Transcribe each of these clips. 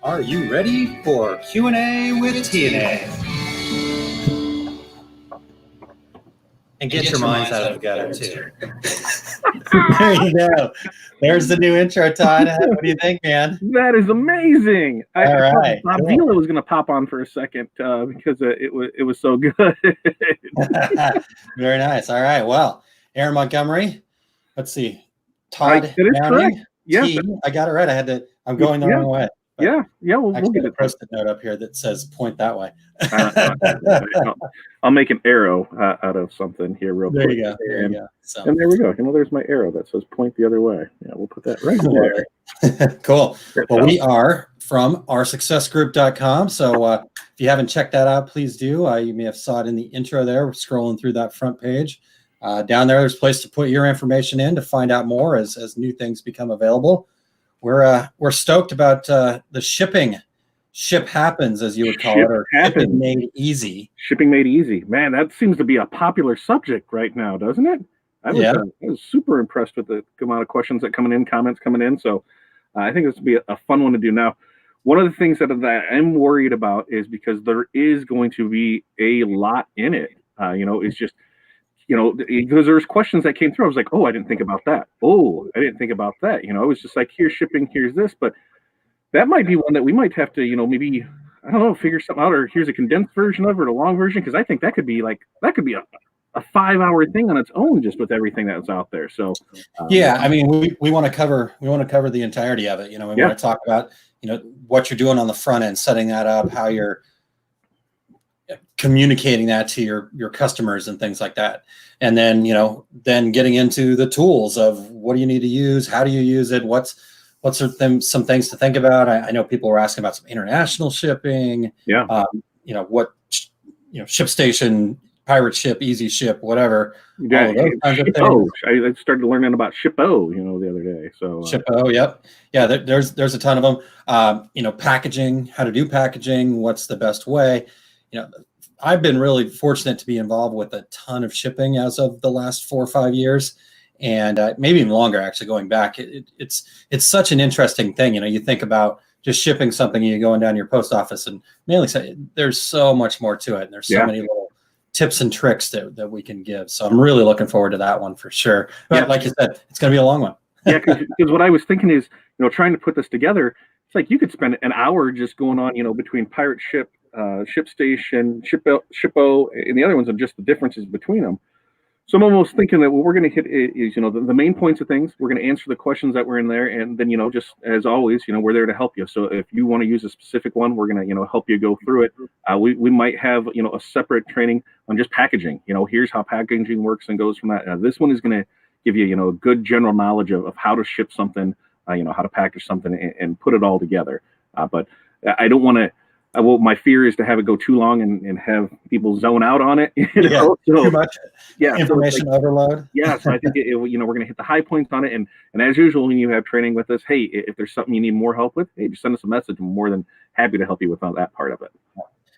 Are you ready for Q&A with TNA? And get your minds out of the gutter, too. There you go. There's the new intro, Todd. What do you think, man? That is amazing. All right. Bob Vila was going to pop on for a second because it was so good. Very nice. All right. Well, Aaron Montgomery. Let's see. Todd. That is correct. Yeah. I got it right. I'm going the wrong way. Yeah. We'll get a Post-it note up here that says point that way. I'll make an arrow out of something here real quick. There you go. And there we go. There's my arrow that says point the other way. Yeah, we'll put that right there. Cool. Well, we are from oursuccessgroup.com. So if you haven't checked that out, please do. You may have saw it in the intro there. We're scrolling through that front page. Down there's a place to put your information in to find out more as new things become available. We're stoked about the shipping. Ship happens, as you would call it, or shipping made easy. Shipping made easy, man. That seems to be a popular subject right now, doesn't it? I was super impressed with the amount of questions that comments coming in. So I think this will be a fun one to do. Now, one of the things that I'm worried about is because there is going to be a lot in it. It's just. Because there's questions that came through. I was like, oh, I didn't think about that. Oh, I didn't think about that. It was just like, here's shipping, here's this. But that might be one that we might have to, maybe, I don't know, figure something out, or here's a condensed version of it, or a long version. Because I think that could be a 5-hour thing on its own, just with everything that's out there. So, I mean, we want to cover the entirety of it. We want to talk about, what you're doing on the front end, setting that up, how you're communicating that to your customers and things like that. And then, then getting into the tools of what do you need to use? How do you use it? What's some things to think about? I know people were asking about some international shipping. Yeah. What, ShipStation, Pirate Ship, Easy Ship, whatever. Yeah. I started learning about Ship-O, the other day. So Ship-O, yep. Yeah. There's a ton of them. Packaging, how to do packaging, what's the best way. I've been really fortunate to be involved with a ton of shipping as of the last 4 or 5 years, and maybe even longer. Actually, going back, it's such an interesting thing. You think about just shipping something, and you're going down to your post office, and mainly there's so much more to it, and there's so many little tips and tricks that we can give. So I'm really looking forward to that one for sure. But like you said, it's going to be a long one. Because what I was thinking is, trying to put this together. It's like you could spend an hour just going on, between Pirate Ship, ShipStation, Ship-O, and the other ones, and just the differences between them. So I'm almost thinking that what we're going to hit is, the main points of things. We're going to answer the questions that were in there, and then, just as always, we're there to help you. So if you want to use a specific one, we're going to, help you go through it. We might have, a separate training on just packaging. Here's how packaging works and goes from that. This one is going to give you, a good general knowledge of how to ship something, how to package something and put it all together. But I don't want to. My fear is to have it go too long and have people zone out on it. Too much information overload. So I think we're going to hit the high points on it. And as usual, when you have training with us, hey, if there's something you need more help with, hey, just send us a message. I'm more than happy to help you with that part of it.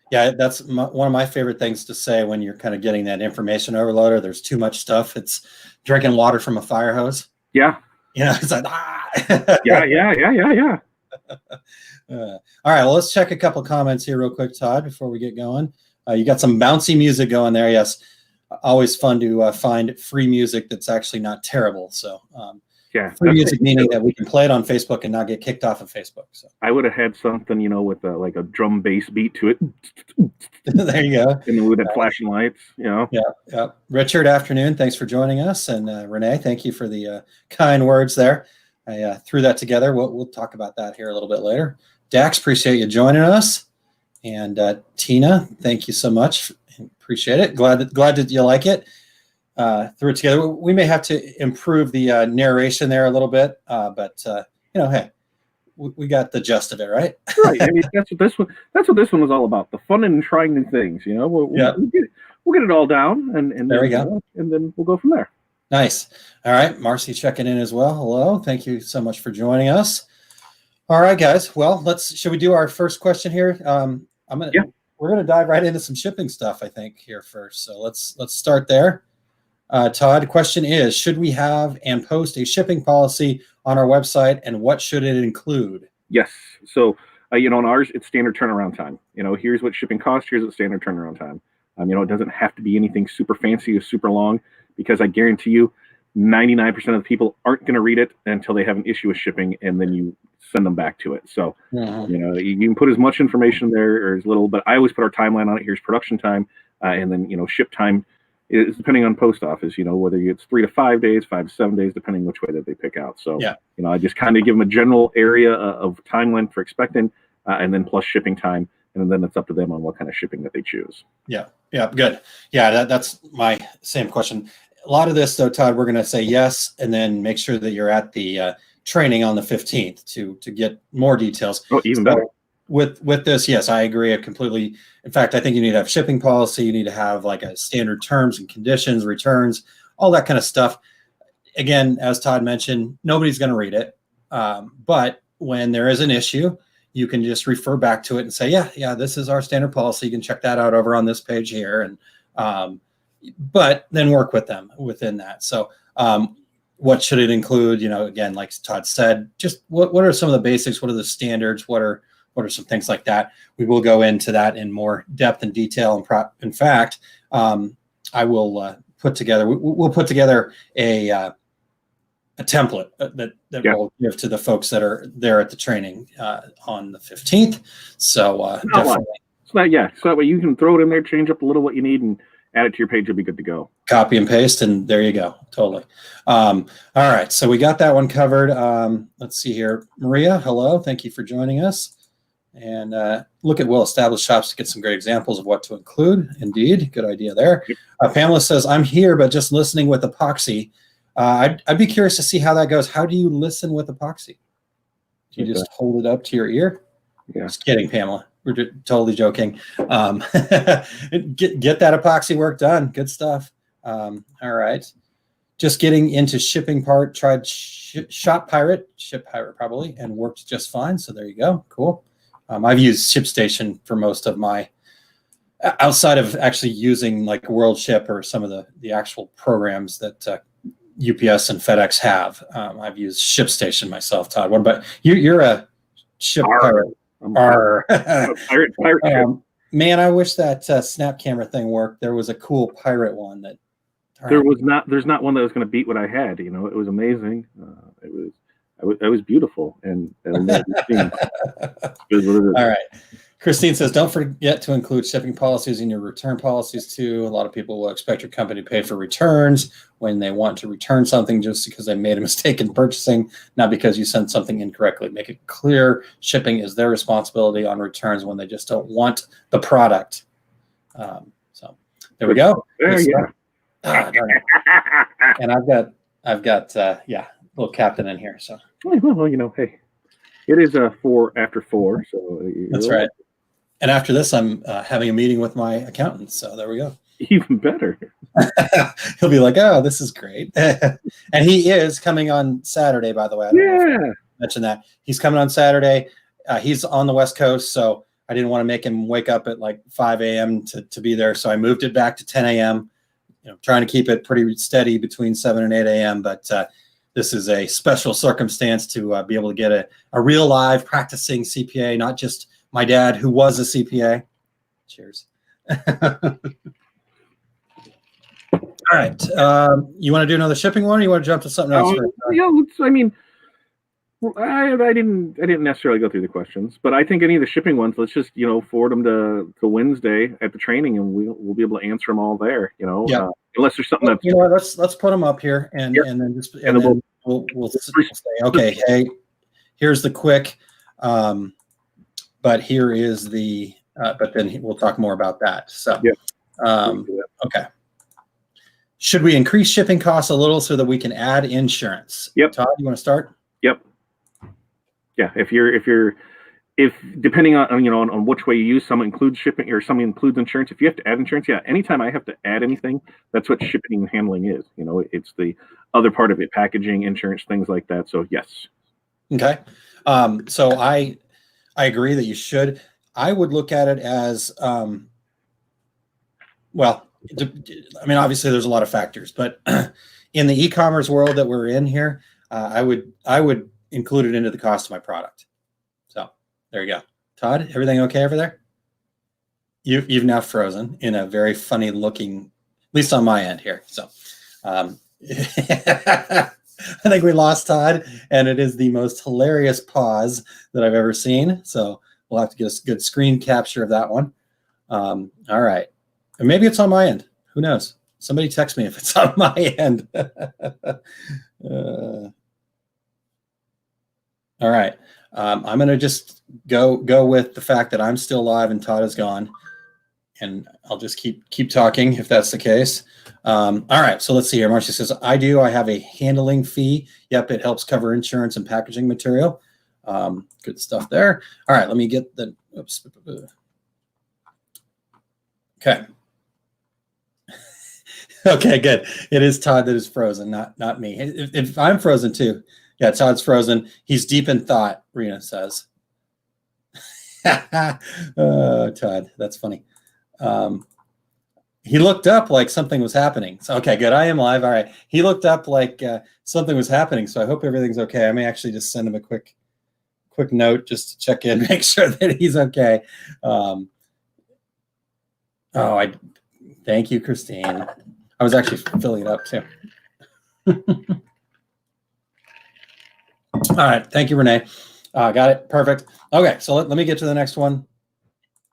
Yeah, that's one of my favorite things to say when you're kind of getting that information overload, or there's too much stuff. It's drinking water from a fire hose. Yeah. It's like, Yeah. All right, well, let's check a couple comments here real quick, Todd, before we get going. You got some bouncy music going there. Yes, always fun to find free music that's actually not terrible. So free music meaning that we can play it on Facebook and not get kicked off of Facebook. So I would have had something, with like a drum bass beat to it. There you go. And then with the flashing lights, Yeah. Richard, afternoon. Thanks for joining us. And Renee, thank you for the kind words there. I threw that together. We'll talk about that here a little bit later. Dax, appreciate you joining us. And Tina, thank you so much. Appreciate it. Glad that you like it. Threw it together. We may have to improve the narration there a little bit, but hey, we got the gist of it, right? Right. I mean, that's what this one was all about. The fun and trying new things. We'll get it all down, and there we go. And then we'll go from there. Nice. All right. Marcy checking in as well. Hello. Thank you so much for joining us. All right, guys. Well, should we do our first question here? We're gonna dive right into some shipping stuff, I think, here first. So let's start there. Todd, the question is, should we have and post a shipping policy on our website, and what should it include? Yes. So, on ours, it's standard turnaround time. Here's what shipping costs. Here's what standard turnaround time. It doesn't have to be anything super fancy or super long, because I guarantee you 99% of the people aren't going to read it until they have an issue with shipping, and then you send them back to it. So, you can put as much information there or as little, but I always put our timeline on it. Here's production time, and then, ship time is depending on post office, whether it's 3 to 5 days, 5 to 7 days, depending which way that they pick out. So, I just kind of give them a general area of timeline for expecting, and then plus shipping time. And then it's up to them on what kind of shipping that they choose. Yeah. Good. Yeah. That's my same question. A lot of this, though, Todd, we're going to say yes, and then make sure that you're at the training on the 15th to get more details. Oh, even better. With this, yes, I agree. I completely. In fact, I think you need to have shipping policy. You need to have like a standard terms and conditions, returns, all that kind of stuff. Again, as Todd mentioned, nobody's going to read it. But when there is an issue, you can just refer back to it and say, yeah, this is our standard policy. You can check that out over on this page here. And but then work with them within that. So what should it include? Again, like Todd said, just what are some of the basics? What are the standards? What are some things like that? We will go into that in more depth and detail. In fact, I will put together. We'll put together a template that we'll give to the folks that are there at the training on the 15th. So definitely. So that way you can throw it in there, change up a little what you need, and add it to your page. You'll be good to go. Copy and paste, and there you go. Totally. All right. So we got that one covered. Let's see here. Maria, hello. Thank you for joining us. And look at well-established shops to get some great examples of what to include. Indeed. Good idea there. Pamela says, I'm here, but just listening with epoxy. I'd be curious to see how that goes. How do you listen with epoxy? Do you just hold it up to your ear? Yeah. Just kidding, Pamela. We're totally joking. Get that epoxy work done. Good stuff. All right. Just getting into shipping part. Tried ShipPirate probably, and worked just fine. So there you go. Cool. I've used ShipStation for most of my, outside of actually using like WorldShip or some of the actual programs that UPS and FedEx have. I've used ShipStation myself. Todd, what about you? You're a ShipPirate. Pirate man, I wish that snap camera thing worked. There was a cool pirate one that. There's not one that was going to beat what I had. It was amazing. It was beautiful, and all right. Christine says, don't forget to include shipping policies in your return policies too. A lot of people will expect your company to pay for returns when they want to return something just because they made a mistake in purchasing, not because you sent something incorrectly. Make it clear shipping is their responsibility on returns when they just don't want the product. So there we go. And I've got little captain in here. So well, hey, it is 4 after 4. So that's right. And after this, I'm having a meeting with my accountant. So there we go. Even better. He'll be like, oh, this is great. And he is coming on Saturday, by the way. I don't know if I mentioned that. He's coming on Saturday. He's on the West Coast. So I didn't want to make him wake up at like 5 a.m. to be there. So I moved it back to 10 a.m., trying to keep it pretty steady between 7 and 8 a.m. But this is a special circumstance to be able to get a real live practicing CPA, not just my dad, who was a CPA. Cheers. All right. You want to do another shipping one, or you want to jump to something else? I didn't necessarily go through the questions, but I think any of the shipping ones, let's just forward them to Wednesday at the training, and we'll be able to answer them all there. Unless there's something that's let's put them up here, and then we'll say, okay, hey, here's the quick, but here is the but then we'll talk more about that. So okay. Should we increase shipping costs a little so that we can add insurance? Yep. Todd, you want to start? Yep. Yeah. If if depending on on which way you use, some includes shipping or some includes insurance. If you have to add insurance, yeah, anytime I have to add anything, that's what shipping and handling is. It's the other part of it, packaging, insurance, things like that. So yes. Okay. So I agree that you should. I would look at it as well, I mean, obviously there's a lot of factors, but in the e-commerce world that we're in here, I would include it into the cost of my product. So there you go. Todd, everything okay over there? You've now frozen in a very funny looking, at least on my end here. So I think we lost Todd, and it is the most hilarious pause that I've ever seen. So we'll have to get a good screen capture of that one. All right. And maybe it's on my end. Who knows? Somebody text me if it's on my end. All right. I'm going to just go with the fact that I'm still live and Todd is gone. And I'll just keep talking if that's the case. All right. So let's see here. Marcia says, I have a handling fee. Yep. It helps cover insurance and packaging material. Good stuff there. All right. Let me get the, oops. Okay. Okay, good. It is Todd that is frozen, not me. If I'm frozen too. Yeah, Todd's frozen. He's deep in thought, Rena says. Todd, that's funny. He looked up like something was happening. So, okay, good. I am live. All right. He looked up like something was happening. So I hope everything's okay. I may actually just send him a quick note just to check in, make sure that he's okay. Thank you, Christine. I was actually filling it up too. All right. Thank you, Renee. Got it. Perfect. Okay. So let me get to the next one.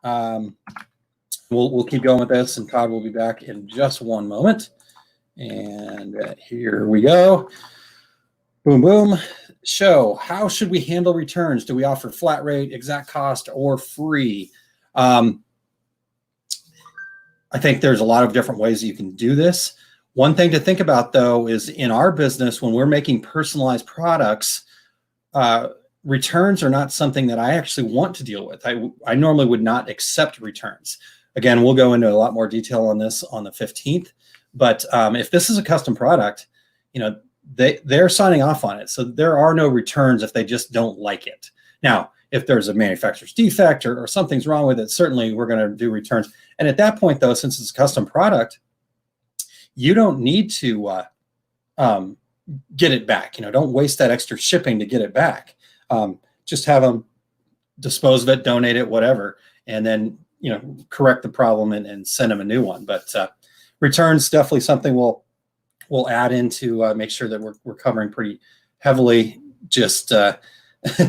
We'll keep going with this, and Todd will be back in just one moment. And here we go. Boom, boom. Show. How should we handle returns? Do we offer flat rate, exact cost, or free? I think there's a lot of different ways you can do this. One thing to think about, though, is in our business, when we're making personalized products, returns are not something that I actually want to deal with. I normally would not accept returns. Again, we'll go into a lot more detail on this on the 15th. But if this is a custom product, they're signing off on it. So there are no returns if they just don't like it. Now, if there's a manufacturer's defect or something's wrong with it, certainly we're going to do returns. And at that point, though, since it's a custom product, you don't need to get it back. Don't waste that extra shipping to get it back. Just have them dispose of it, donate it, whatever, and then correct the problem and send them a new one. But returns definitely something we'll add into make sure that we're covering pretty heavily. Just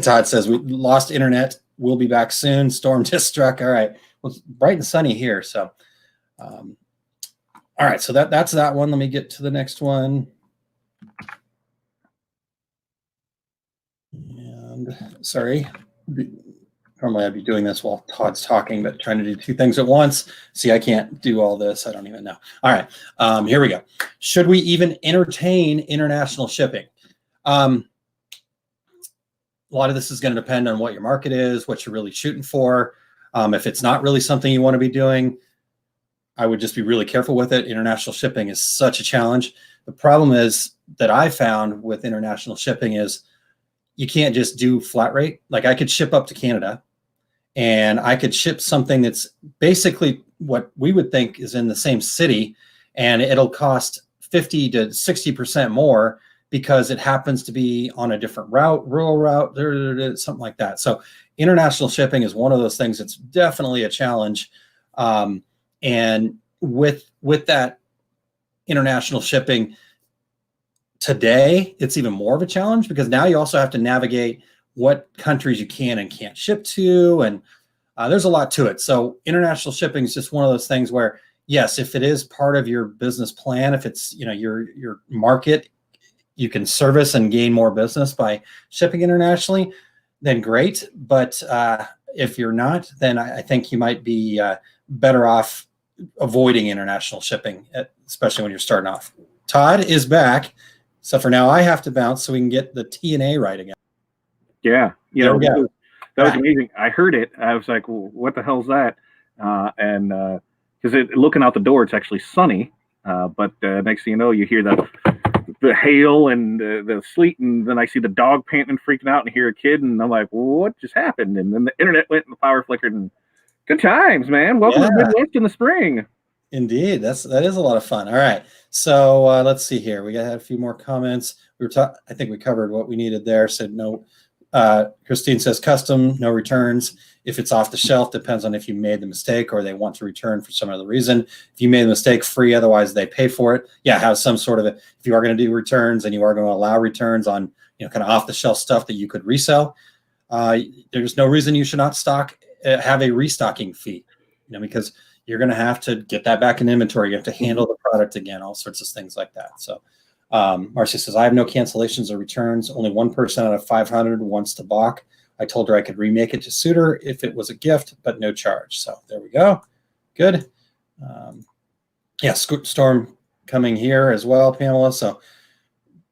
Todd says we lost internet. We'll be back soon. Storm just struck. All right. Well, it's bright and sunny here. So, all right. So that's that one. Let me get to the next one. And sorry, normally I'd be doing this while Todd's talking, but trying to do two things at once. See, I can't do all this. I don't even know. All right. Here we go. Should we even entertain international shipping? A lot of this is going to depend on what your market is, what you're really shooting for. If it's not really something you want to be doing, I would just be really careful with it. International shipping is such a challenge. The problem is that I found with international shipping is you can't just do flat rate. Like I could ship up to Canada and I could ship something that's basically what we would think is in the same city, and it'll cost 50 to 60% more because it happens to be on a different route, rural route, something like that. So international shipping is one of those things that's definitely a challenge. And with that international shipping today, it's even more of a challenge because now you also have to navigate what countries you can and can't ship to. And there's a lot to it. So international shipping is just one of those things where, yes, if it is part of your business plan, if it's, your market, you can service and gain more business by shipping internationally, then great. But if you're not, then I think you might be better off avoiding international shipping, especially when you're starting off. Todd is back. So for now, I have to bounce so we can get the TNA right again. Yeah. that was amazing. I heard it. I was like, well, what the hell's that? And because looking out the door, it's actually sunny. But next thing you know, you hear the hail and the sleet, and then I see the dog panting and freaking out, and hear a kid, and I'm like, well, what just happened? And then the internet went and the power flickered, and good times, man. Welcome to Midwest in the spring. Indeed, that is a lot of fun. All right, so let's see here. We got a few more comments. I think we covered what we needed there. Said no. Christine says custom, no returns. If it's off the shelf, depends on if you made the mistake or they want to return for some other reason. If you made the mistake, free. Otherwise, they pay for it. Yeah, have some sort of if you are going to do returns and you are going to allow returns on kind of off the shelf stuff that you could resell. There's no reason you should not have a restocking fee. Because you're going to have to get that back in inventory. You have to handle the product again, all sorts of things like that. So Marcia says, I have no cancellations or returns. Only one person out of 500 wants to balk. I told her I could remake it to suit her if it was a gift, but no charge. So there we go. Good. Yeah, storm coming here as well, Pamela. So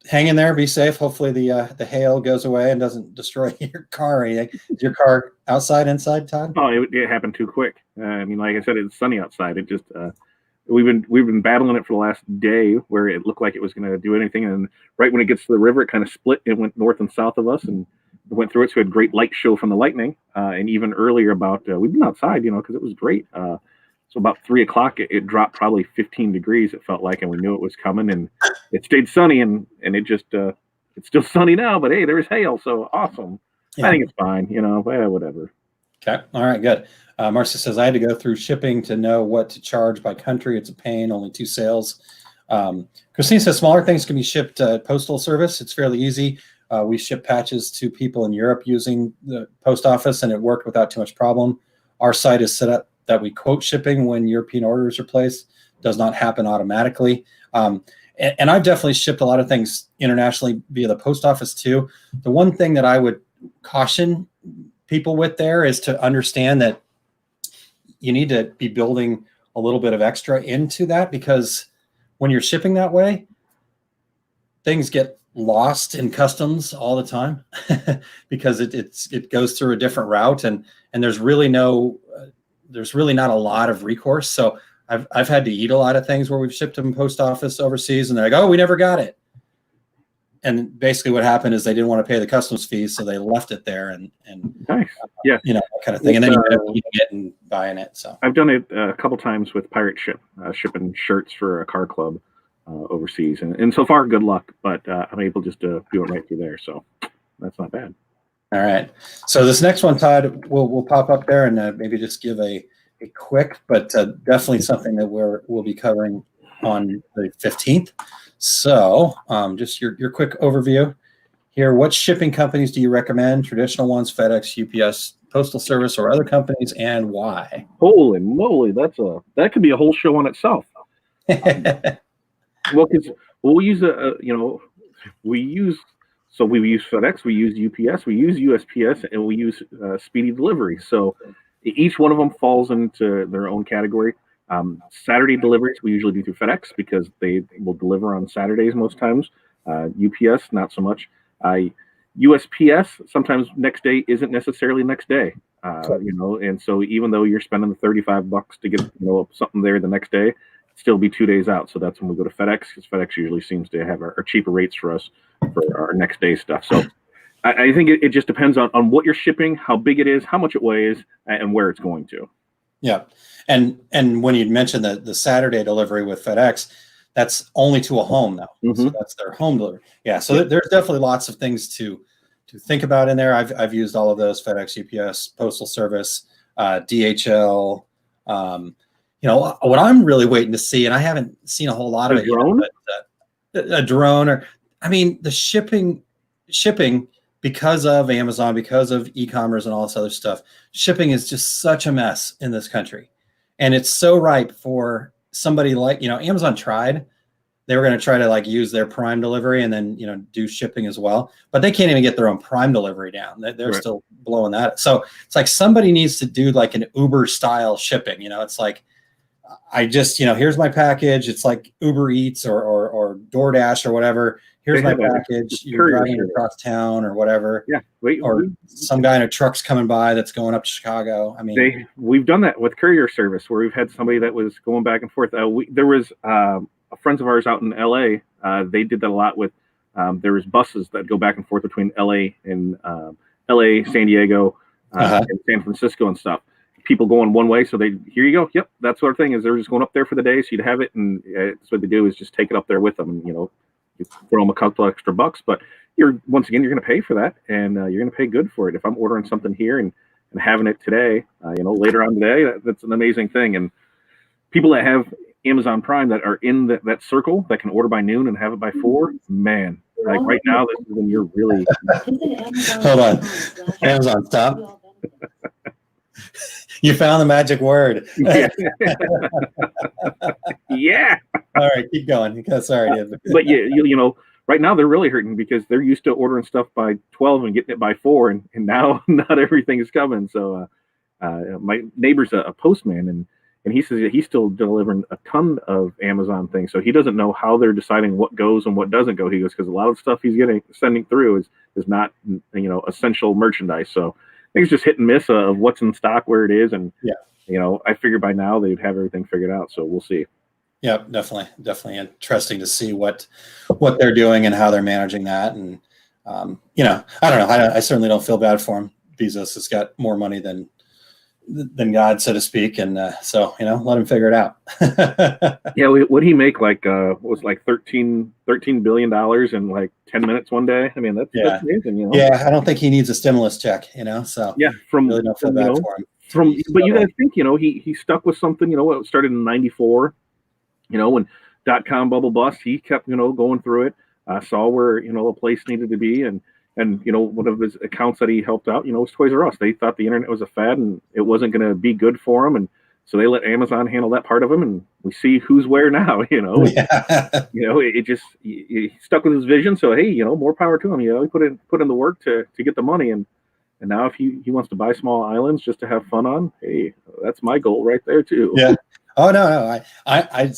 hang in there, be safe. Hopefully the hail goes away and doesn't destroy your car or anything. Is your car outside, inside, Todd? Oh, it happened too quick. I mean, like I said, it's sunny outside. It just we've been battling it for the last day, where it looked like it was going to do anything, and right when it gets to the river, it kind of split. It went north and south of us, and went through it. So we had great light show from the lightning, and even earlier we've been outside, because it was great. So about 3 o'clock, it dropped probably 15 degrees. It felt like, and we knew it was coming, and it stayed sunny, and it just it's still sunny now. But hey, there's hail, so awesome. Yeah. I think it's fine, whatever. Okay, all right, good. Marcia says I had to go through shipping to know what to charge by country. It's a pain. Only 2 sales. Christine says smaller things can be shipped postal service. It's fairly easy. We ship patches to people in Europe using the post office, and it worked without too much problem. Our site is set up that we quote shipping when European orders are placed. Does not happen automatically. And I've definitely shipped a lot of things internationally via the post office too. The one thing that I would caution people with there is to understand that you need to be building a little bit of extra into that, because when you're shipping that way, things get lost in customs all the time because it goes through a different route, and there's really not a lot of recourse. So I've had to eat a lot of things where we've shipped them post office overseas, and they're like, oh, we never got it. And basically what happened is they didn't want to pay the customs fees, so they left it there, and nice. Yeah, that kind of thing. And then you end up eating it and buying it. So I've done it a couple times with Pirate Ship, shipping shirts for a car club overseas, and so far good luck. But I'm able just to do it right through there, so that's not bad. All right. So this next one, Todd, will pop up there, and maybe just give a quick, but definitely something that we'll be covering on the 15th. So just your quick overview here. What shipping companies do you recommend? Traditional ones, FedEx, UPS, Postal Service, or other companies, and why? Holy moly, that could be a whole show on itself. Well, because we use we use FedEx, we use UPS, we use USPS, and we use Speedy Delivery. So each one of them falls into their own category. Saturday deliveries we usually do through FedEx because they will deliver on Saturdays most times. UPS, not so much. USPS, sometimes next day isn't necessarily next day. And so even though you're spending the $35 to get something there the next day, still be 2 days out. So that's when we go to FedEx, because FedEx usually seems to have our cheaper rates for us for our next day stuff. So I think it just depends on what you're shipping, how big it is, how much it weighs, and where it's going to. Yeah. And when you mentioned the Saturday delivery with FedEx, that's only to a home now. Mm-hmm. So that's their home delivery. Yeah. So there's definitely lots of things to think about in there. I've used all of those: FedEx, UPS, Postal Service, DHL. What I'm really waiting to see, and I haven't seen a whole lot of it yet, but a drone, or the shipping because of Amazon, because of e-commerce and all this other stuff, shipping is just such a mess in this country. And it's so ripe for somebody like, Amazon tried. They were going to try to use their Prime delivery and then, do shipping as well. But they can't even get their own Prime delivery down. They're right. Still blowing that. So it's like somebody needs to do an Uber style shipping. It's like, I just, here's my package. It's like Uber Eats or DoorDash or whatever. here's They my have a package. You're courier driving service. across town or whatever. Yeah, wait, Or some guy in a truck's coming by that's going up to Chicago. I mean, we've done that with courier service where we've had somebody that was going back and forth. There was friends of ours out in LA. They did that a lot with. There was buses that go back and forth between LA and LA, San Diego, and San Francisco and stuff. People going one way, so here you go. Yep, that sort of thing. Is they're just going up there for the day, so you'd have it, and that's what they do is just take it up there with them, and you throw them a couple extra bucks, but once again you're going to pay for that, and you're going to pay good for it. If I'm ordering something here and having it today, later on today, that's an amazing thing. And people that have Amazon Prime that are in that circle that can order by noon and have it by 4, man, like right now, this is when you're really. Hold on, Amazon, stop. You found the magic word. Yeah. Yeah. All right, keep going. Sorry. But yeah, right now they're really hurting because they're used to ordering stuff by 12 and getting it by 4, and now not everything is coming. So my neighbor's a postman, and he says that he's still delivering a ton of Amazon things. So he doesn't know how they're deciding what goes and what doesn't go. He goes, because a lot of stuff he's sending through is not essential merchandise. So I think it's just hit and miss of what's in stock, where it is, and I figure by now they'd have everything figured out. So we'll see. Yeah, definitely interesting to see what they're doing and how they're managing that. And I don't know. I certainly don't feel bad for him. Bezos has got more money than God, so to speak, and so let him figure it out. Yeah, would he make like was like $13 billion in like 10 minutes one day? I mean, that's amazing. Yeah, I don't think he needs a stimulus check. So yeah, really don't feel bad for him. But you guys think he stuck with something. It started in '94. When .com bubble bust, he kept going through it. Saw where a place needed to be, and one of his accounts that he helped out was Toys R Us. They thought the internet was a fad and it wasn't going to be good for them, and so they let Amazon handle that part of them, and we see who's where now. It just he stuck with his vision. So hey, more power to him. He put in the work to get the money, and now if he wants to buy small islands just to have fun on, hey, that's my goal right there too. Yeah. Oh no. I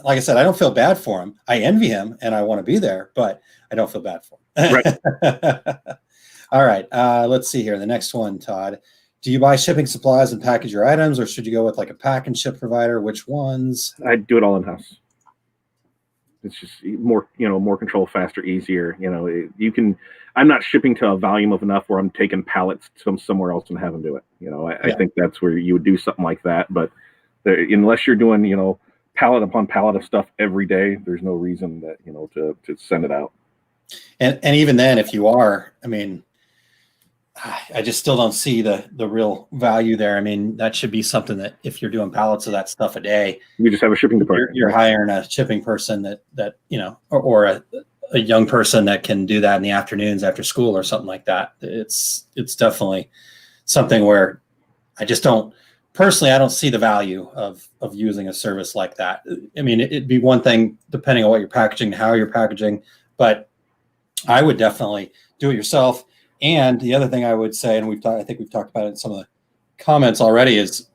like I said, I don't feel bad for him. I envy him and I want to be there, but I don't feel bad for him. Right. All right. Let's see here. The next one, Todd. Do you buy shipping supplies and package your items, or should you go with like a pack and ship provider? Which ones? I do it all in house. It's just more control, faster, easier. I'm not shipping to a volume of enough where I'm taking pallets to somewhere else and have them do it. I think that's where you would do something like that, but unless you're doing, pallet upon pallet of stuff every day, there's no reason that, to send it out. And even then, if you are, I mean, I just still don't see the real value there. I mean, that should be something that if you're doing pallets of that stuff a day, you just have a shipping department. You're hiring a shipping person that or a young person that can do that in the afternoons after school or something like that. It's definitely something where I just don't. Personally, I don't see the value of using a service like that. I mean, it'd be one thing depending on what you're packaging, how you're packaging, but I would definitely do it yourself. And the other thing I would say, and I think we've talked about it in some of the comments already, is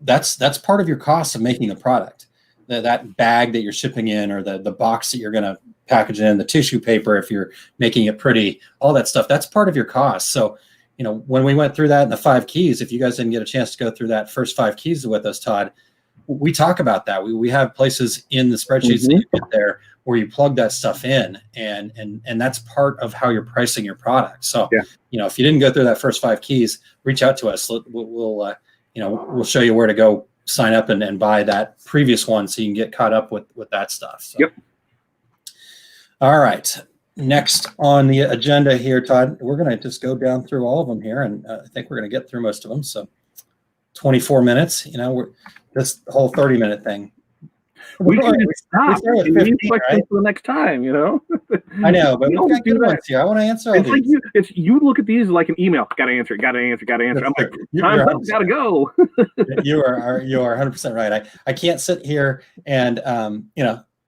that's part of your cost of making the product. That bag that you're shipping in, or the box that you're going to package in, the tissue paper if you're making it pretty, all that stuff, that's part of your cost. So when we went through that in the 5 keys, if you guys didn't get a chance to go through that first 5 keys with us, Todd, we talk about that. We have places in the spreadsheets that you get there where you plug that stuff in, and that's part of how you're pricing your product. So, if you didn't go through that first 5 keys, reach out to us. We'll show you where to go sign up and buy that previous one so you can get caught up with that stuff. So. Yep. All right. Next on the agenda here, Todd, we're going to just go down through all of them here, and I think we're going to get through most of them. So 24 minutes, we're this whole 30-minute thing. We can stop. We need 15, questions for the next time, I know, but we've got good ones here. I want to answer all these. Like you look at these like an email. Got to answer. I'm like, time's got to go. You are 100% right. I can't sit here and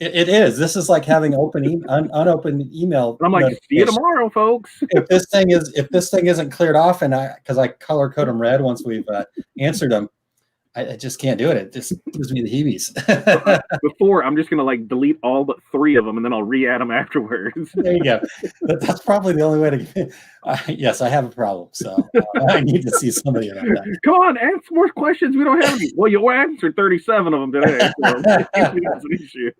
It is. This is like having unopened email. And I'm like, see you tomorrow, folks. if this thing isn't cleared off, and because I color code them red once we've answered them, I just can't do it. It just gives me the heebies. Before, I'm just gonna like delete all but 3 of them, and then I'll re-add them afterwards. There you go. That's probably the only way to get. Yes, I have a problem, so I need to see somebody about that. Come on, ask more questions. We don't have any. Well, you answered 37 of them today. So that's an issue.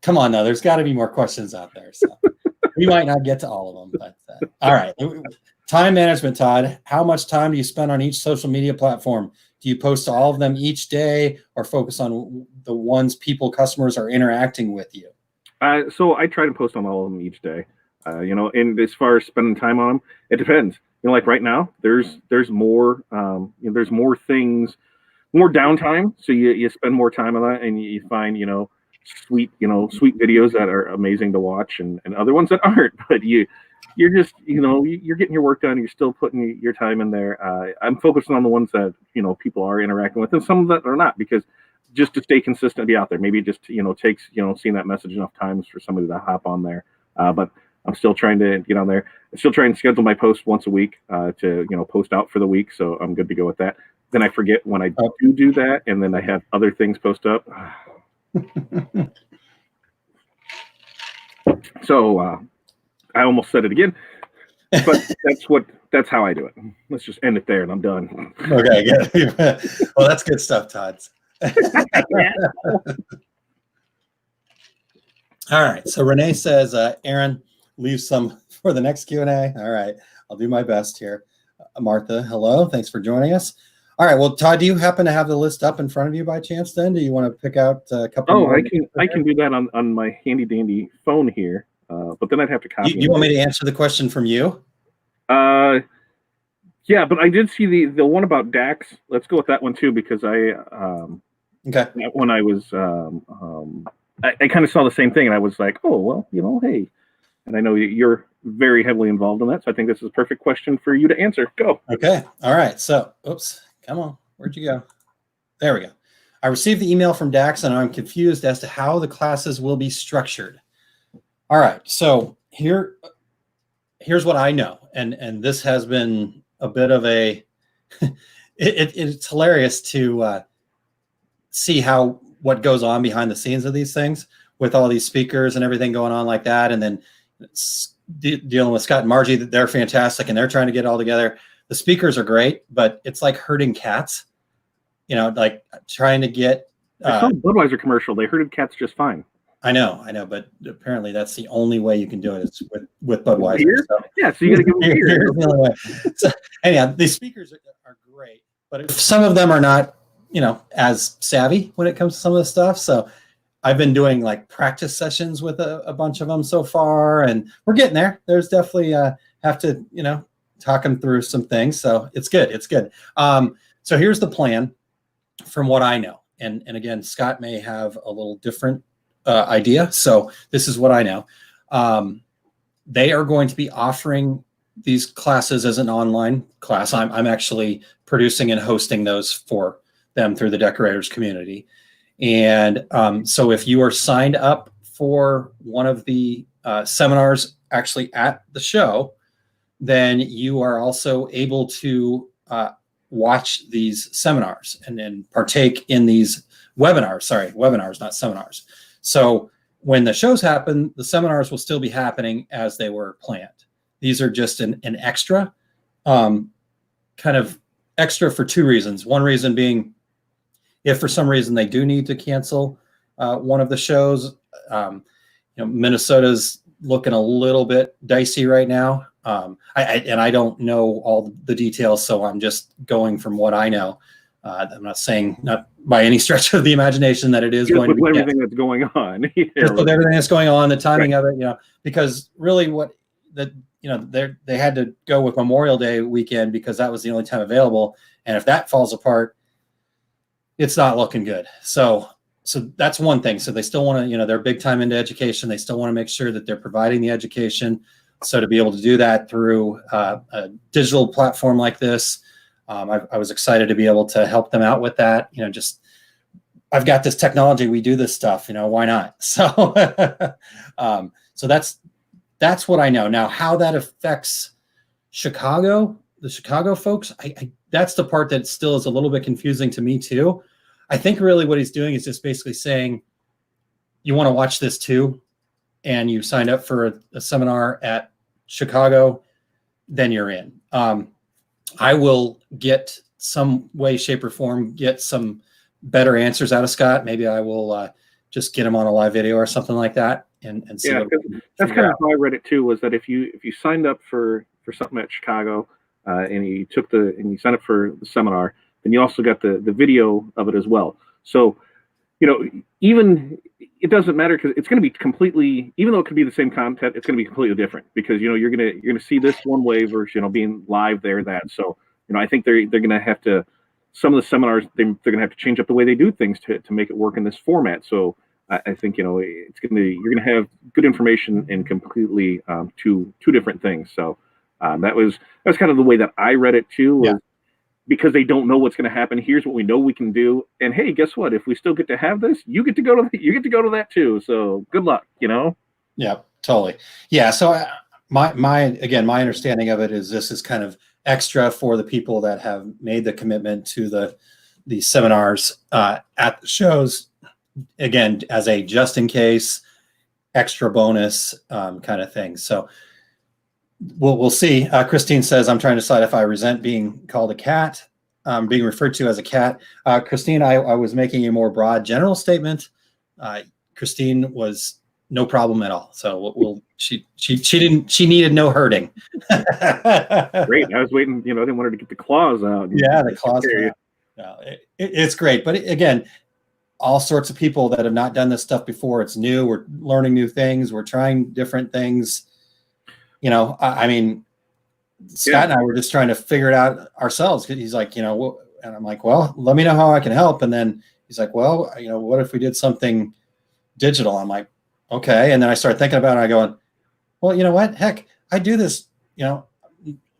Come on, now. There's got to be more questions out there. So we might not get to all of them, but all right. Time management, Todd. How much time do you spend on each social media platform? Do you post to all of them each day, or focus on the ones customers are interacting with you? So I try to post on all of them each day. And as far as spending time on them, it depends. Like right now, there's more there's more things, more downtime. So you spend more time on that, and you find sweet videos that are amazing to watch, and other ones that aren't. But you're just you're getting your work done. You're still putting your time in there. I'm focusing on the ones that people are interacting with, and some that are not, because just to stay consistent, be out there. Maybe it just takes seeing that message enough times for somebody to hop on there. But I'm still trying to get on there. I'm still trying to schedule my post once a week to post out for the week, so I'm good to go with that. Then I forget when I do that, and then I have other things post up. So I almost said it again, but that's how I do it. Let's just end it there, and I'm done. Okay, good. Well, that's good stuff, Todd. All right. So Renee says, Aaron, leave some for the next Q&A. All right. I'll do my best here. Martha, hello. Thanks for joining us. All right. Well, Todd, do you happen to have the list up in front of you by chance then? Do you want to pick out a couple more? I can do that on my handy dandy phone here. But then I'd have to copy. You want me to answer the question from you? Yeah, but I did see the one about DAX. Let's go with that one too, because okay. When I was I kind of saw the same thing, and I was like, oh well, hey. And I know you're very heavily involved in that, so I think this is a perfect question for you to answer. Go. Okay. All right. So, oops. Come on. Where'd you go? There we go. I received the email from DAX, and I'm confused as to how the classes will be structured. All right. So here's what I know, and this has been a bit of a it's hilarious to see what goes on behind the scenes of these things, with all these speakers and everything going on like that, and then dealing with Scott and Margie. They're fantastic, and they're trying to get it all together. The speakers are great, but it's like herding cats, like trying to get I saw the Budweiser commercial. They herded cats just fine. I know, but apparently that's the only way you can do it. It's with Budweiser. So. Yeah, so you got to give them beer. The only way. So, anyhow, these speakers are great, but some of them are not, as savvy when it comes to some of the stuff. So I've been doing like practice sessions with a bunch of them so far, and we're getting there. There's definitely have to, talk them through some things. So it's good. It's good. So here's the plan from what I know. And again, Scott may have a little different idea. So this is what I know. They are going to be offering these classes as an online class. I'm actually producing and hosting those for them through the Decorators community. And so if you are signed up for one of the seminars actually at the show, then you are also able to watch these seminars and then partake in these webinars, not seminars. So when the shows happen, the seminars will still be happening as they were planned. These are just an extra, kind of extra for 2 reasons. One reason being, if for some reason they do need to cancel one of the shows, Minnesota's looking a little bit dicey right now. I don't know all the details, so I'm just going from what I know. I'm not saying, not by any stretch of the imagination, that it is going to be everything that's going on. Just with everything that's going on, the timing of it, because really they had to go with Memorial Day weekend because that was the only time available, and if that falls apart, it's not looking good. So that's one thing. So they still want to, they're big time into education. They still want to make sure that they're providing the education. So to be able to do that through a digital platform like this, I was excited to be able to help them out with that. I've got this technology. We do this stuff. Why not? So, so that's what I know. Now, how that affects Chicago, the Chicago folks, that's the part that still is a little bit confusing to me too. I think really what he's doing is just basically saying, you want to watch this too, and you signed up for a seminar at Chicago, then you're in. I will get some way, shape, or form, get some better answers out of Scott. Maybe I will just get him on a live video or something like that, and see. Yeah, that's kind of how I read it too. Was that if you signed up for something at Chicago, and you signed up for the seminar, then you also got the video of it as well. So, even it doesn't matter, because it's going to be completely, even though it could be the same content, it's going to be completely different, because you're gonna see this one way versus being live there, that. So I think they're gonna have to, some of the seminars, they're gonna have to change up the way they do things to make it work in this format. So I think you're gonna have good information and completely two different things. So that was kind of the way that I read it too. Was, because they don't know what's going to happen. Here's what we know we can do, and hey, guess what? If we still get to have this, you get to go to that too. So good luck. Yeah, totally. Yeah. So my understanding of it is this is kind of extra for the people that have made the commitment to the seminars at the shows. Again, as a just in case extra bonus kind of thing. So we'll see. Christine says, I'm trying to decide if I resent being called a cat, being referred to as a cat. Christine, I was making a more broad general statement. Christine was no problem at all. So she needed no hurting. Great. I was waiting, I didn't want her to get the claws out. Yeah, the claws. No, it's great. But again, all sorts of people that have not done this stuff before. It's new. We're learning new things. We're trying different things. I mean, Scott and I were just trying to figure it out ourselves. He's like, and I'm like, well, let me know how I can help. And then he's like, well, what if we did something digital? I'm like, okay. And then I started thinking about it. I going, well, you know what? Heck, I do this,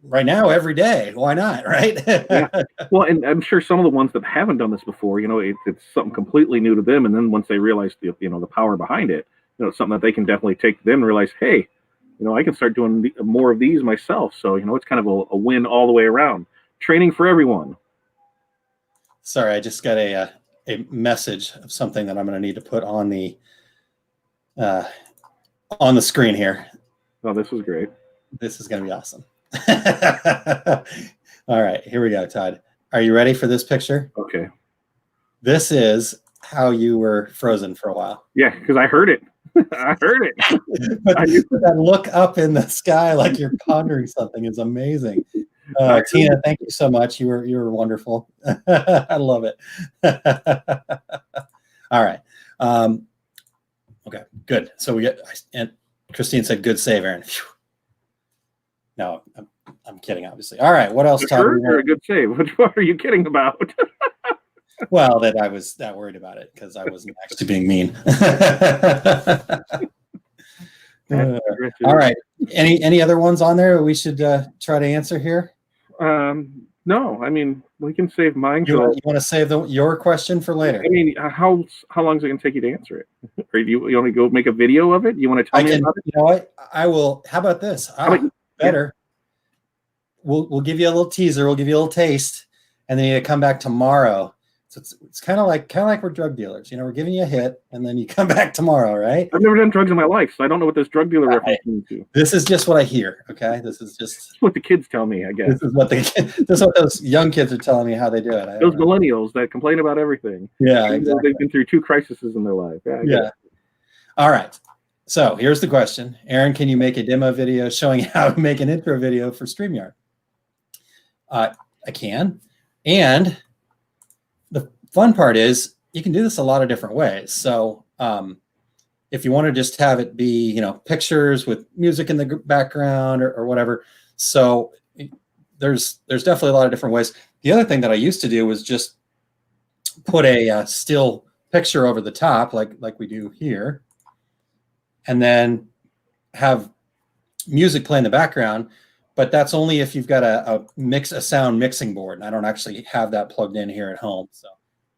right now every day. Why not? Right. Yeah. Well, and I'm sure some of the ones that haven't done this before, it's something completely new to them. And then once they realize the power behind it, it's something that they can definitely take to them and realize, hey, I can start doing more of these myself. So, it's kind of a win all the way around. Training for everyone. Sorry, I just got a message of something that I'm going to need to put on the screen here. Oh, this was great. This is going to be awesome. All right, here we go, Todd. Are you ready for this picture? Okay. This is how you were frozen for a while. Yeah, because I heard it. I heard it. But that look up in the sky like you're pondering something is amazing. Tina, thank you so much. You were wonderful. I love it. All right. Okay, good. So and Christine said, good save, Aaron. Phew. No, I'm kidding, obviously. All right, what else, Todd? A good save. What are you kidding about? Well, that I was that worried about it because I wasn't actually being mean. All right. Any other ones on there we should try to answer here? No, I mean, we can save mine. You want to save your question for later? I mean, how long is it going to take you to answer it? Or you want to go make a video of it? You want to tell me about it? You know what? I will. How about this? Better. We'll give you a little teaser. We'll give you a little taste, and then you come back tomorrow. So it's kind of like we're drug dealers. We're giving you a hit, and then you come back tomorrow, right? I've never done drugs in my life, so I don't know what this drug dealer reference to. This is just what I hear. Okay, this is what the kids tell me. I guess this is what those young kids are telling me how they do it. Those millennials that complain about everything. Yeah, exactly. They've been through 2 crises in their life. Yeah. All right. So here's the question, Aaron. Can you make a demo video showing how to make an intro video for StreamYard? I can, and the fun part is you can do this a lot of different ways. So if you want to just have it be, pictures with music in the background or whatever. So there's definitely a lot of different ways. The other thing that I used to do was just put a still picture over the top, like we do here, and then have music play in the background. But that's only if you've got a sound mixing board. And I don't actually have that plugged in here at home. So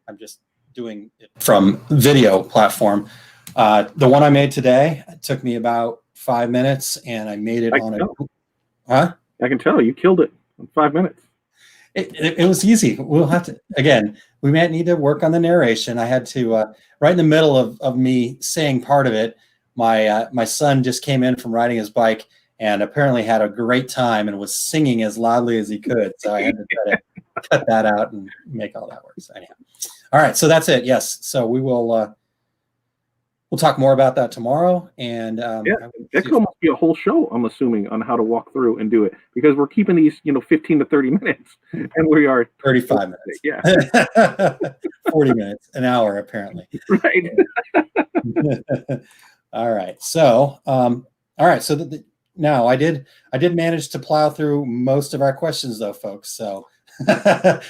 I'm just doing it from video platform. The one I made today, it took me about 5 minutes, and I made it on a... Huh? I can tell you killed it in 5 minutes. It was easy. We'll have to, again, we might need to work on the narration. I had to, right in the middle of me saying part of it, my son just came in from riding his bike and apparently had a great time and was singing as loudly as he could. So I had to try to cut that out and make all that work. So anyhow. All right. So that's it. Yes. So we will, we'll talk more about that tomorrow. And that could almost be a whole show, I'm assuming, on how to walk through and do it, because we're keeping these, 15 to 30 minutes, and we are 35 minutes. Yeah. 40 minutes, an hour, apparently. Right. All right. So, now I did manage to plow through most of our questions, though, folks. So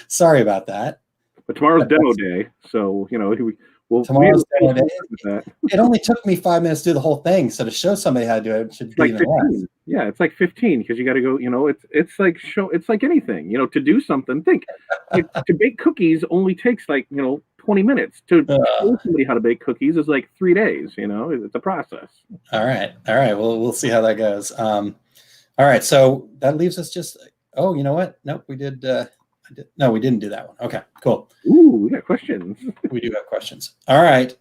sorry about that. But tomorrow's demo day, so tomorrow's demo day. It only took me 5 minutes to do the whole thing. So to show somebody how to do it should be even less. Yeah, it's like 15 because you got to go. It's like anything. To do something. Think to bake cookies only takes 20 minutes. To show somebody how to bake cookies is like 3 days. It's a process. All right. Well, we'll see how that goes. All right. So that leaves us just. Oh, you know what? Nope. We did. No, we didn't do that one. Okay, cool. Ooh, we got questions. We do have questions. All right.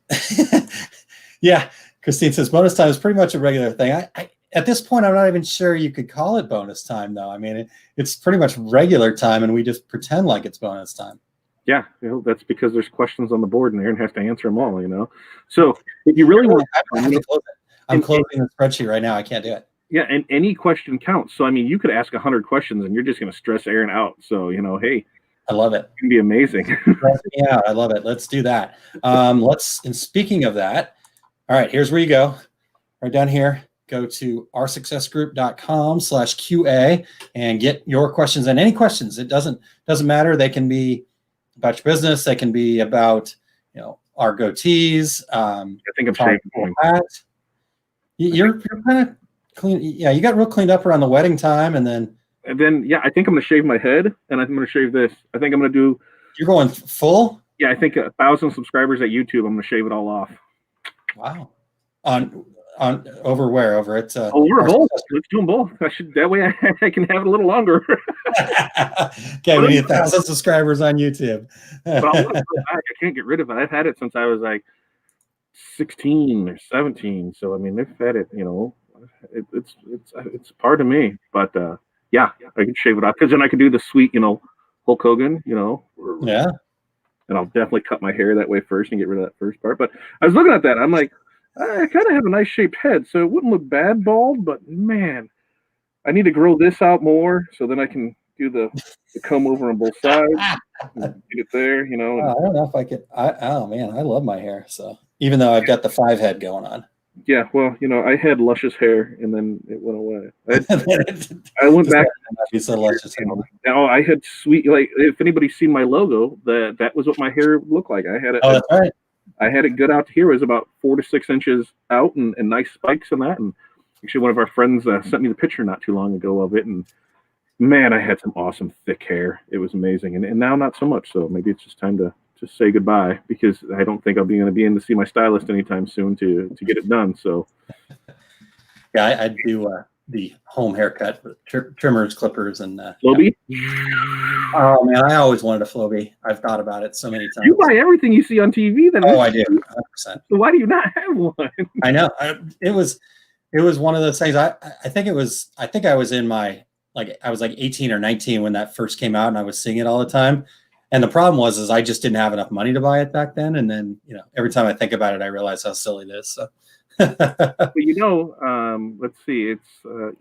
Yeah, Christine says bonus time is pretty much a regular thing. I at this point, I'm not even sure you could call it bonus time, though. I mean, it's pretty much regular time, and we just pretend like it's bonus time. Yeah, that's because there's questions on the board, and Aaron has to answer them all. So if you really want, I have to close it. I'm closing the spreadsheet right now. I can't do it. Yeah, and any question counts. So, you could ask 100 questions, and you're just going to stress Aaron out. So, hey. I love it. It can be amazing. Yeah, I love it. Let's do that. And speaking of that, all right, here's where you go. Right down here, go to oursuccessgroup.com/QA and get your questions and any questions. It doesn't matter. They can be about your business. They can be about, our goatees. I think I'm shaving. You're kind of clean. Yeah, you got real cleaned up around the wedding time, and then yeah, I think I'm going to shave my head, and I'm going to shave this. I think I'm going to do. You're going full? Yeah, I think 1,000 subscribers at YouTube. I'm going to shave it all off. Wow. On over where? Over at over both. Let's do them both. That way I can have it a little longer. Okay, we need 1,000 subscribers on YouTube. But I can't get rid of it. I've had it since I was like 16 or 17. So they've had it. It's part of me. But yeah, I can shave it off because then I can do the sweet, Hulk Hogan, Yeah. And I'll definitely cut my hair that way first and get rid of that first part. But I was looking at that. I'm like, I kind of have a nice shaped head, so it wouldn't look bad bald. But man, I need to grow this out more so then I can do the comb over on both sides. Get it there, I don't know if I could. Oh man, I love my hair. So even though I've got the 5 head going on. Yeah, well, I had luscious hair and then it went away. I went back. So luscious hair. Now I had sweet, if anybody's seen my logo, that was what my hair looked like. I had it. Oh, that's right. I had it good out to here. It was about 4 to 6 inches out and nice spikes in that. And actually, one of our friends sent me the picture not too long ago of it. And man, I had some awesome thick hair. It was amazing. And now not so much. So maybe it's just time to just say goodbye because I don't think I'll be going to be in to see my stylist anytime soon to get it done. So yeah, I do the home haircut with trimmers, clippers, and Flowbee. Yeah. Oh man, I always wanted a Flowbee. I've thought about it so many times. You buy everything you see on TV, then. Oh, I do, 100%. So why do you not have one? I know. It was one of those things. I think I was in my I was 18 or 19 when that first came out, and I was seeing it all the time. And the problem was I just didn't have enough money to buy it back then. And then every time I think about it, I realize how silly it is. So. But let's see. It's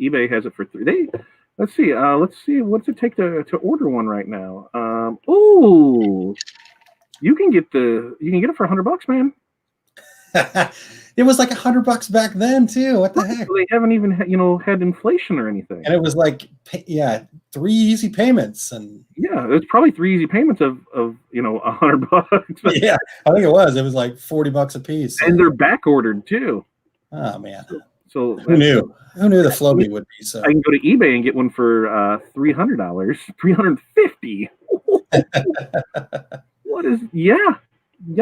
eBay has it for 3 days. Let's see. What's it take to order one right now? You can get it for $100, man. It was like $100 back then too. What the heck? They haven't even had inflation or anything. And it was 3 easy payments, and yeah, it's probably 3 easy payments of $100. Yeah, I think it was. It was like $40 a piece, and they're back ordered too. Oh man! So who knew? Who knew the Flowbee would be so? I can go to eBay and get one for $300, $350. What is? Yeah.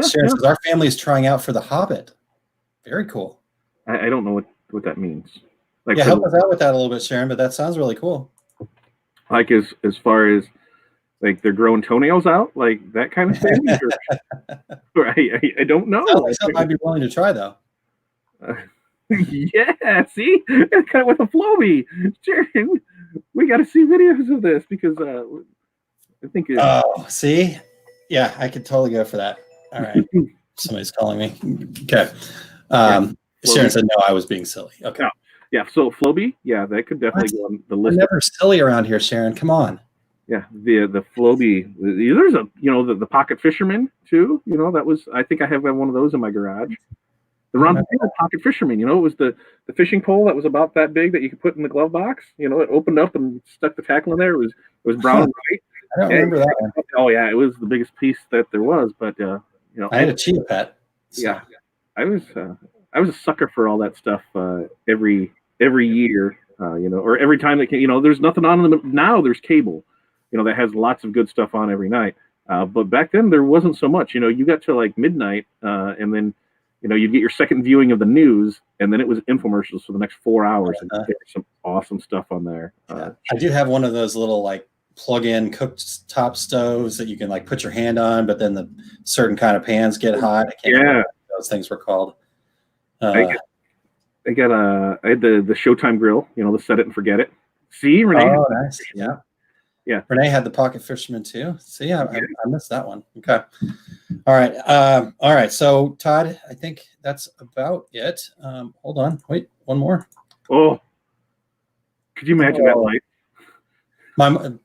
Sharon says our family is trying out for The Hobbit. Very cool. I don't know what that means. Help us out with that a little bit, Sharon. But that sounds really cool. As far as Like they're growing toenails out, like that kind of thing. Or I don't know. Sounds like something I'd be willing to try, though. Yeah, see, it's kind of with a Floby. Jared, we got to see videos of this because I think. Oh, see, yeah, I could totally go for that. All right, somebody's calling me. Okay, Sharon said no, I was being silly. Okay, yeah. So Floby, yeah, that could definitely go on the list. We're never silly around here, Sharon. Come on. Yeah, the Floby. There's a the Pocket Fisherman too. That was, I think I have one of those in my garage. The Ron Pocket Fisherman. It was the fishing pole that was about that big that you could put in the glove box. It opened up and stuck the tackle in there. It was brown and white. I don't remember that one. Oh yeah, it was the biggest piece that there was. But I had a cheetah pet. So. Yeah, I was a sucker for all that stuff. Every year, or every time that there's nothing on them now. There's cable. That has lots of good stuff on every night. But back then there wasn't so much. You got to like midnight, and then you'd get your second viewing of the news, and then it was infomercials for the next 4 hours. And there's some awesome stuff on there. I do have one of those little like plug-in cooktop stoves that you can like put your hand on, but then the certain kind of pans get hot. I can't remember what those things were called. I had the Showtime grill. The set it and forget it. See, Renee. Oh, nice. Yeah. Yeah, Renee had the Pocket Fisherman too. See, I missed that one. Okay, all right. So Todd, I think that's about it. Hold on, wait, one more. Oh, could you imagine that light?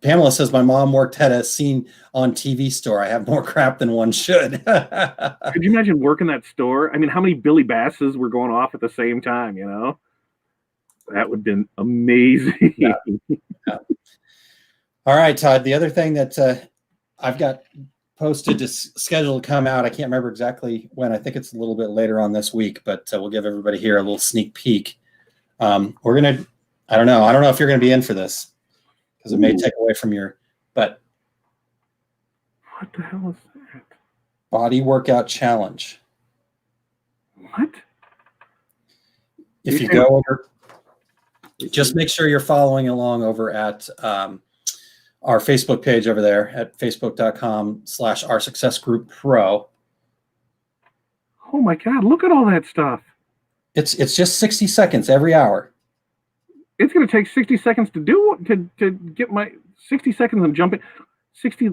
Pamela says my mom worked at a scene on TV store. I have more crap than one should. Could you imagine working that store? I mean, how many Billy Basses were going off at the same time? That would have been amazing. Yeah. All right, Todd. The other thing that I've got posted to schedule to come out, I can't remember exactly when. I think it's a little bit later on this week, but we'll give everybody here a little sneak peek. I don't know if you're gonna be in for this because it may take away from but what the hell is that? Body workout challenge. What? If you go over, just make sure you're following along over at our Facebook page over there at facebook.com/Our Success Group Pro. Oh my God, look at all that stuff. It's just 60 seconds every hour. It's going to take 60 seconds to get my 60 seconds and jumping 60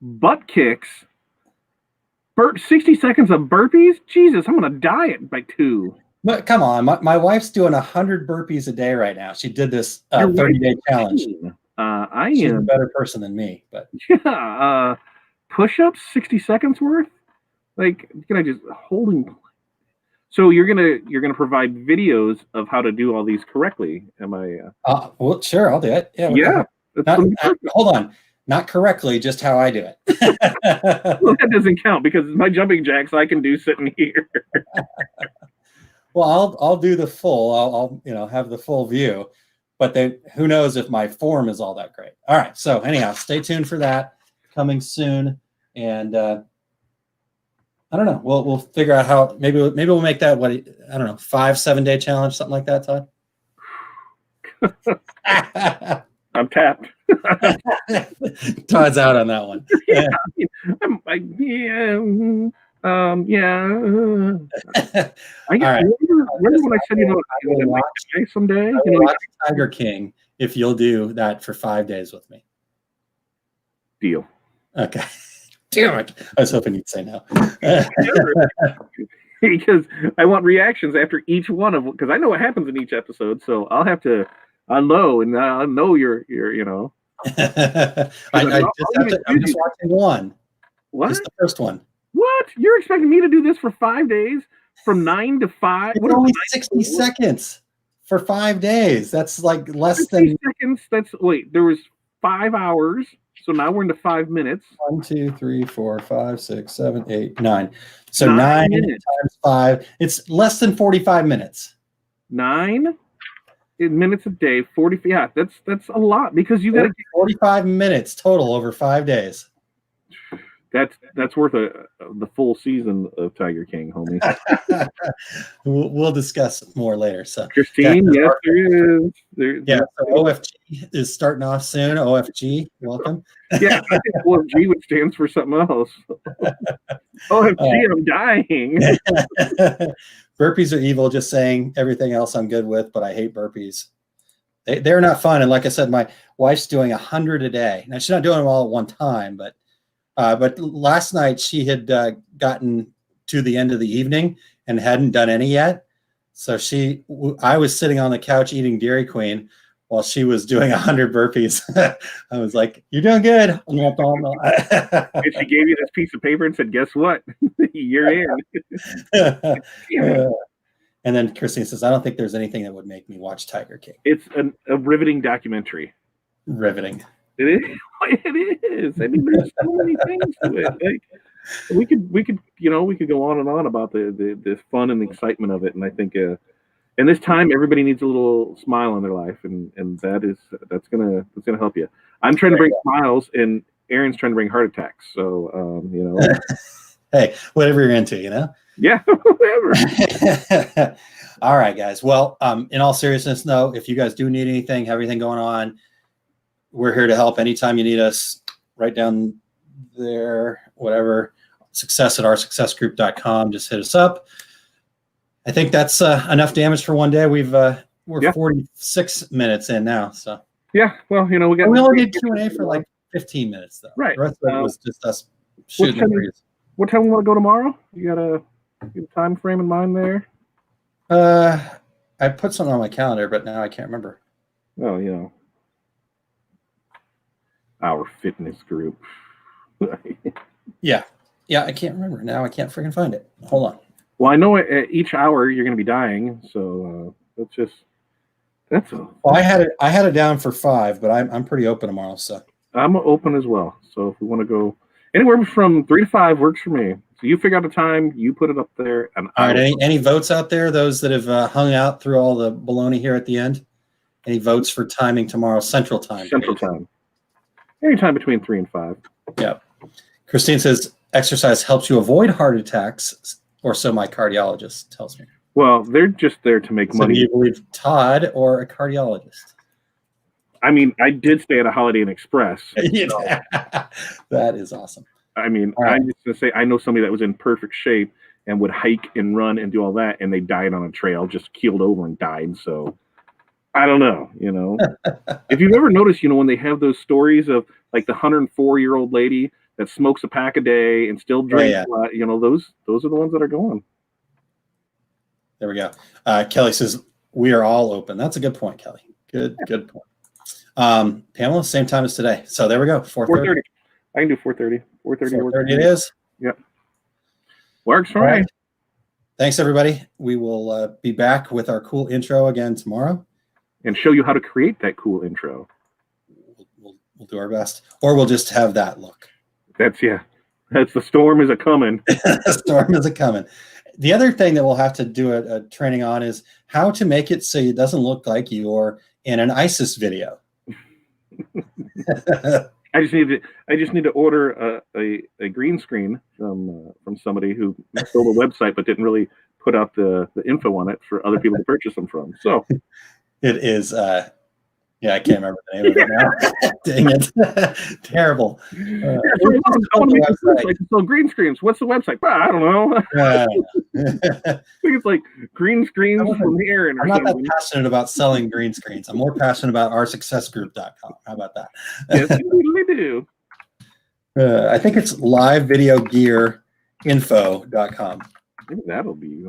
butt kicks. 60 seconds of burpees? Jesus, I'm going to die by 2. But come on, my wife's doing 100 burpees a day right now. She did this 30-day challenge. She's a better person than me, but yeah, push-ups, 60 seconds worth. Like, can I just holding? So you're gonna provide videos of how to do all these correctly? Am I? Well, sure, I'll do it. Yeah. Hold on, not correctly, just how I do it. Well, that doesn't count because my jumping jacks I can do sitting here. Well, I'll do the full. I'll have the full view. But who knows if my form is all that great. All right. So anyhow, stay tuned for that coming soon. And I don't know. We'll figure out how. Maybe we'll make that 5-7 day challenge, something like that, Todd. I'm tapped. Todd's out on that one. Yeah. I guess. Remember when I said I might die someday? Watch Tiger King if you'll do that for 5 days with me. Deal. Okay. Damn it! I was hoping you'd say no. Because I want reactions after each one of them, because I know what happens in each episode, so I'll have to. I know you're. I'm just watching one. What? Just the first one. What? You're expecting me to do this for 5 days, from 9 to 5? It's only 60 seconds for 5 days. That's like less than seconds. There was 5 hours. So now we're into 5 minutes. 1, 2, 3, 4, 5, 6, 7, 8, 9. So 9 times 5. It's less than 45 minutes. 9 minutes a day, 40. Yeah, that's a lot because you got to get 45 minutes total over 5 days. That's worth the full season of Tiger King, homie. We'll discuss more later. So Christine, yes, there is. So OFG is starting off soon. OFG, welcome. Yeah, I think OFG would stands for something else. OFG, I'm dying. Burpees are evil. Just saying everything else I'm good with, but I hate burpees. They're not fun. And like I said, my wife's doing 100 a day. Now she's not doing them all at one time, but last night she had gotten to the end of the evening and hadn't done any yet. So I was sitting on the couch eating Dairy Queen while she was doing 100 burpees. I was like, "You're doing good." And she gave you this piece of paper and said, "Guess what? You're in." And then Christine says, "I don't think there's anything that would make me watch Tiger King." It's a riveting documentary. Riveting. It is. It is. I mean, there's so many things to it. Like, we could go on and on about the fun and the excitement of it. And I think in this time, everybody needs a little smile in their life, and that's gonna help you. I'm trying to bring smiles, and Aaron's trying to bring heart attacks. So hey, whatever you're into, Yeah, whatever. All right, guys. Well, in all seriousness, though, if you guys do need anything, have anything going on, we're here to help anytime you need us. Right down there, whatever. success@oursuccessgroup.com. Just hit us up. I think that's enough damage for one day. We're 46 minutes in now, so yeah. Well, we only did Q&A for like 15 minutes, though. Right. The rest of it was just us shooting the breeze. What time we want to go tomorrow? You got a time frame in mind there? I put something on my calendar, but now I can't remember. Oh, our fitness group. Yeah, I can't remember now. I can't freaking find it. Hold on. Well, I know at each hour you're going to be dying, so that's all. Well, I had it down for 5, but I'm pretty open tomorrow, so I'm open as well. So if we want to go anywhere from 3 to 5 works for me. So you figure out a time, you put it up there, and all right. Any votes out there? Those that have hung out through all the baloney here at the end. Any votes for timing tomorrow? Central time. Central time. Anytime between 3 and 5. Yep. Christine says exercise helps you avoid heart attacks, or so my cardiologist tells me. Well, they're just there to make money. Do you believe Todd or a cardiologist? I mean, I did stay at a Holiday Inn Express. Yeah. That is awesome. I mean, right. I'm just going to say, I know somebody that was in perfect shape and would hike and run and do all that, and they died on a trail, just keeled over and died. So I don't know, If you've ever noticed, when they have those stories of like the 104-year-old lady that smokes a pack a day and still drinks a lot, those are the ones that are going. There we go. Kelly says, we are all open. That's a good point, Kelly. Good point. Pamela, same time as today. So there we go. 4:30. I can do 4:30. 4:30 it is. Yep. Works for me. Thanks, everybody. We will be back with our cool intro again tomorrow. And show you how to create that cool intro. We'll do our best. Or we'll just have that look. That's the storm is a-coming. The storm is a-coming. The other thing that we'll have to do a training on is how to make it so it doesn't look like you're in an ISIS video. I just need to order a green screen from somebody who built a website but didn't really put out the info on it for other people to purchase them from. So it is I can't remember the name of it now. Dang it. Terrible. So green screens, what's the website? I don't know. I think it's like green screens from here. I'm not that passionate about selling green screens. I'm more passionate about oursuccessgroup.com. How about that? Yes, we do. I think it's livevideogearinfo.com. Maybe that'll be,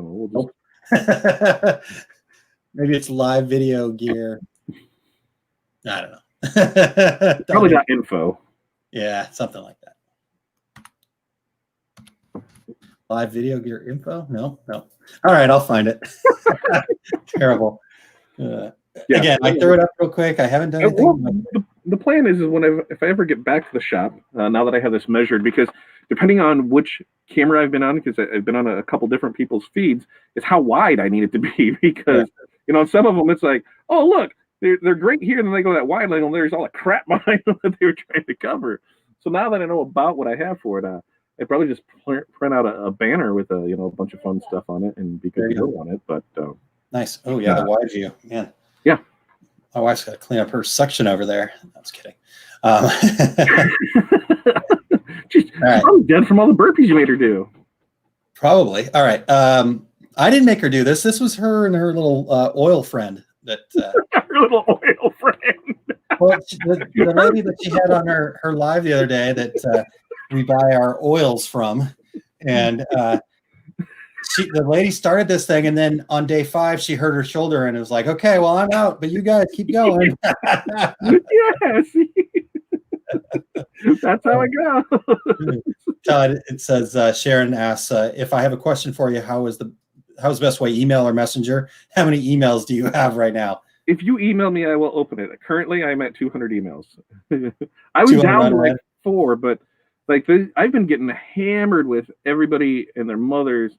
maybe it's live video gear. I don't know. Probably not info. Yeah, something like that. Live video gear info? No. All right, I'll find it. Terrible. Again, I threw it up real quick. I haven't done anything. Well, the plan is if I ever get back to the shop, now that I have this measured, because depending on which camera I've been on, because I've been on a couple different people's feeds, is how wide I need it to be. Because on some of them it's like, oh look, they're great here, and then they go that wide angle. There's all the crap behind them that they were trying to cover. So now that I know about what I have for it, I probably just print out a banner with a bunch of fun stuff on it and be good to go on it. But nice. Oh yeah, the wide view, man. Yeah. my wife's got to clean up her section over there. I was kidding. She's right. probably dead from all the burpees you made her do. Probably. All right. I didn't make her do this. This was her and her little oil friend that her little oil friend. well, the lady that she had on her live the other day that we buy our oils from, and the lady started this thing, and then on day 5 she hurt her shoulder and it was like, okay, well, I'm out, but you guys keep going. Yeah, see? That's how it goes. Todd, it says Sharon asks if I have a question for you, how's the best way, email or messenger? How many emails do you have right now? If you email me, I will open it. Currently, I'm at 200 emails. I was down to like 4, but like I've been getting hammered with everybody and their mothers.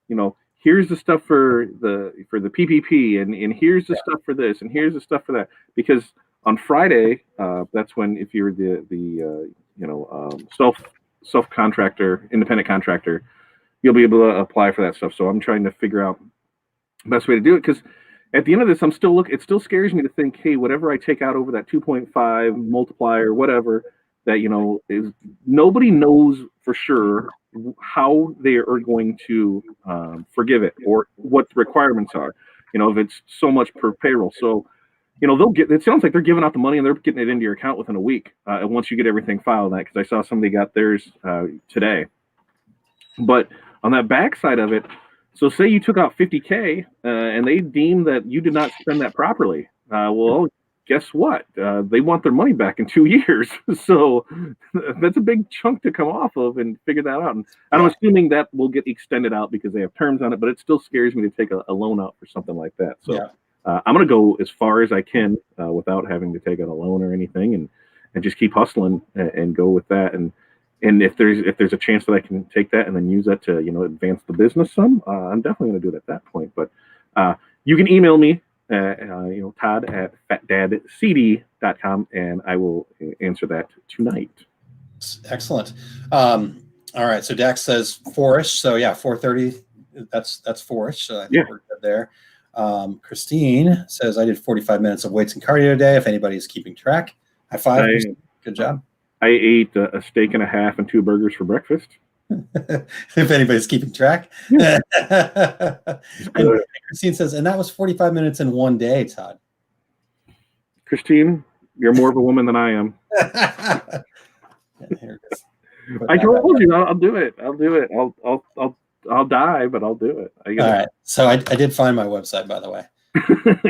You know, here's the stuff for the PPP, and here's the stuff for this, and here's the stuff for that. Because on Friday, that's when, if you're the self contractor, independent contractor, you'll be able to apply for that stuff. So I'm trying to figure out the best way to do it, because at the end of this, it still scares me to think, hey, whatever I take out over that 2.5 multiplier, whatever, that, is nobody knows for sure how they are going to forgive it or what the requirements are, if it's so much per payroll. So, it sounds like they're giving out the money and they're getting it into your account within a week. And once you get everything filed, that, because I saw somebody got theirs today. But on that backside of it, so say you took out $50K and they deem that you did not spend that properly. Well, guess what? They want their money back in 2 years. So that's a big chunk to come off of and figure that out. And I'm assuming that will get extended out because they have terms on it, but it still scares me to take a loan out for something like that. So I'm going to go as far as I can without having to take out a loan or anything, and just keep hustling and go with that. And if there's a chance that I can take that and then use that to, advance the business some, I'm definitely going to do it at that point. But you can email me, Todd at fatdadcd.com, and I will answer that tonight. Excellent. All right. So Dax says 4-ish. So yeah, 4:30. That's 4-ish. So I think we're good there. Christine says, I did 45 minutes of weights and cardio today. If anybody's keeping track, high five. Good job. I ate a steak and a half and 2 burgers for breakfast. If anybody's keeping track. And Christine says, and that was 45 minutes in one day, Todd. Christine, you're more of a woman than I am. I told you I'll do it. I'll die, but I'll do it. All right. So I did find my website, by the way.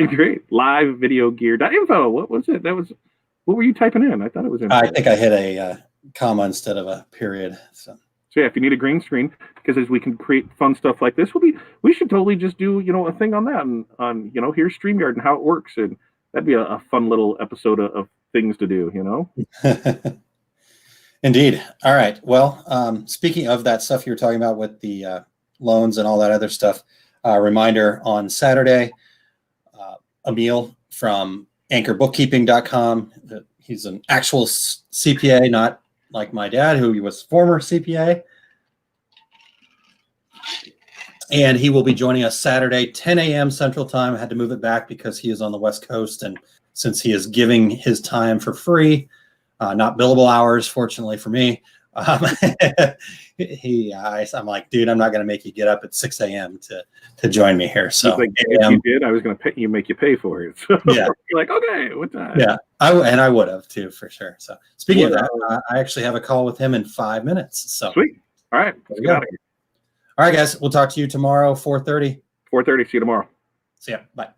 Great. Livevideogear.info. What was it? What were you typing in? I thought it was info. I think I hit a comma instead of a period. So yeah, if you need a green screen, because as we can create fun stuff like this, we should totally just do, a thing on that, and on, here's StreamYard and how it works. And that'd be a fun little episode of things to do, Indeed. All right. Well, speaking of that stuff you were talking about with the loans and all that other stuff, reminder on Saturday, Emil from anchorbookkeeping.com. He's an actual CPA, not like my dad, who was former CPA. And he will be joining us Saturday, 10 a.m. Central Time. I had to move it back because he is on the West Coast. And since he is giving his time for free, not billable hours, fortunately for me, I'm like, dude, I'm not going to make you get up at 6 a.m. to join me here. So like, if you did, I was going to make you pay for it. So yeah, you're like, okay, what time? Yeah, I would have too, for sure. So speaking of that, I actually have a call with him in 5 minutes. So sweet. All right, all right, guys, we'll talk to you tomorrow, 4:30. 4:30. See you tomorrow. See ya. Bye.